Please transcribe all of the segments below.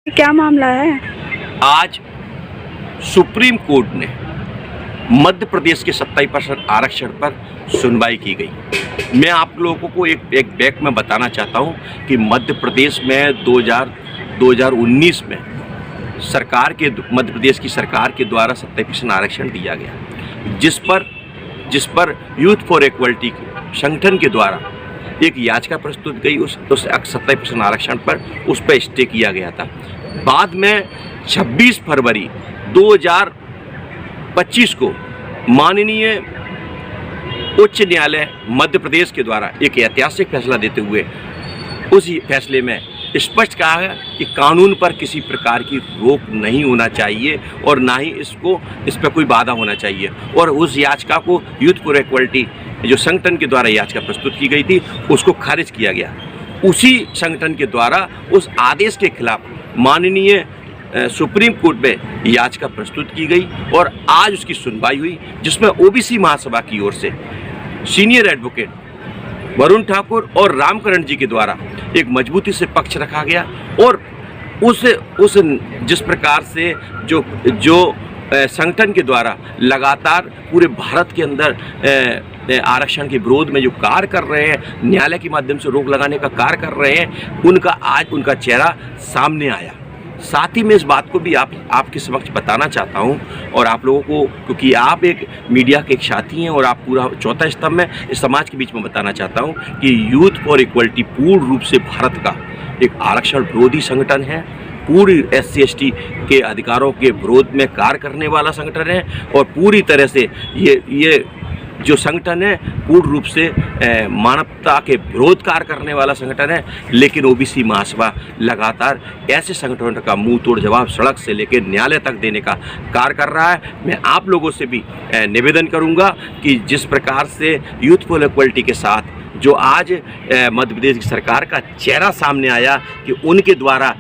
क्या मामला है? आज सुप्रीम कोर्ट ने मध्य प्रदेश के 27% आरक्षण पर सुनवाई की गई। मैं आप लोगों को एक बैक में बताना चाहता हूं कि मध्य प्रदेश में 2019 में मध्य प्रदेश की सरकार के द्वारा 27% आरक्षण दिया गया, जिस पर यूथ फॉर इक्वलिटी संगठन के द्वारा एक याचिका प्रस्तुत गई उस 27% आरक्षण पर, उस पर स्टे किया गया था। बाद में 26 फरवरी 2025 को माननीय उच्च न्यायालय मध्य प्रदेश के द्वारा एक ऐतिहासिक फैसला देते हुए उस फैसले में स्पष्ट कहा है कि कानून पर किसी प्रकार की रोक नहीं होना चाहिए और ना ही इस पर कोई बाधा होना चाहिए। और उस याचिका को यूथ फॉर इक्वलिटी जो संगठन के द्वारा याचिका प्रस्तुत की गई थी उसको खारिज किया गया। उसी संगठन के द्वारा उस आदेश के खिलाफ माननीय सुप्रीम कोर्ट में याचिका प्रस्तुत की गई और आज उसकी सुनवाई हुई, जिसमें ओबीसी महासभा की ओर से सीनियर एडवोकेट वरुण ठाकुर और रामकरण जी के द्वारा एक मजबूती से पक्ष रखा गया। और उस जिस प्रकार से जो संगठन के द्वारा लगातार पूरे भारत के अंदर आरक्षण के विरोध में जो कार्य कर रहे हैं, न्यायालय के माध्यम से रोक लगाने का कार्य कर रहे हैं, आज उनका चेहरा सामने आया। साथ ही मैं इस बात को भी आपके समक्ष बताना चाहता हूं और आप लोगों को, क्योंकि आप एक मीडिया के एक साथी हैं और आप पूरा चौथा स्तंभ में इस समाज के बीच में बताना चाहता हूं कि यूथ फॉर इक्वलिटी पूर्ण रूप से भारत का एक आरक्षण विरोधी संगठन है, पूरी SC/ST के अधिकारों के विरोध में कार्य करने वाला संगठन है और पूरी तरह से ये जो संगठन है पूर्ण रूप से मानवता के विरोध कार्य करने वाला संगठन है। लेकिन ओबीसी महासभा लगातार ऐसे संगठनों का मुंह तोड़ जवाब सड़क से लेकर न्यायालय तक देने का कार्य कर रहा है। मैं आप लोगों से भी निवेदन करूंगा कि जिस प्रकार से यूथ फॉर इक्वलिटी के साथ जो आज मध्य प्रदेश की सरकार का चेहरा सामने आया कि उनके द्वारा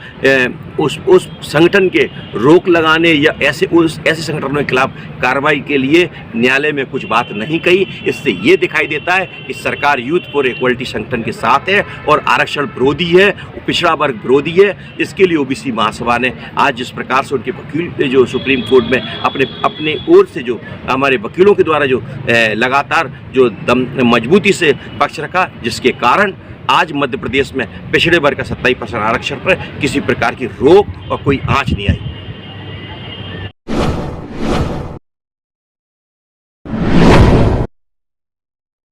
उस संगठन के रोक लगाने या ऐसे संगठनों के खिलाफ कार्रवाई के लिए न्यायालय में कुछ बात नहीं कही, इससे ये दिखाई देता है कि सरकार यूथ फॉर इक्वलिटी संगठन के साथ है और आरक्षण विरोधी है, पिछड़ा वर्ग विरोधी है। इसके लिए ओबीसी महासभा ने आज जिस प्रकार से उनके वकील जो सुप्रीम कोर्ट में अपने ओर से जो हमारे वकीलों के द्वारा जो लगातार जो मजबूती से पक्ष रखा, जिसके कारण आज मध्य प्रदेश में पिछड़े वर्ग का 27% आरक्षण पर किसी प्रकार की रोक और कोई आंच नहीं आई।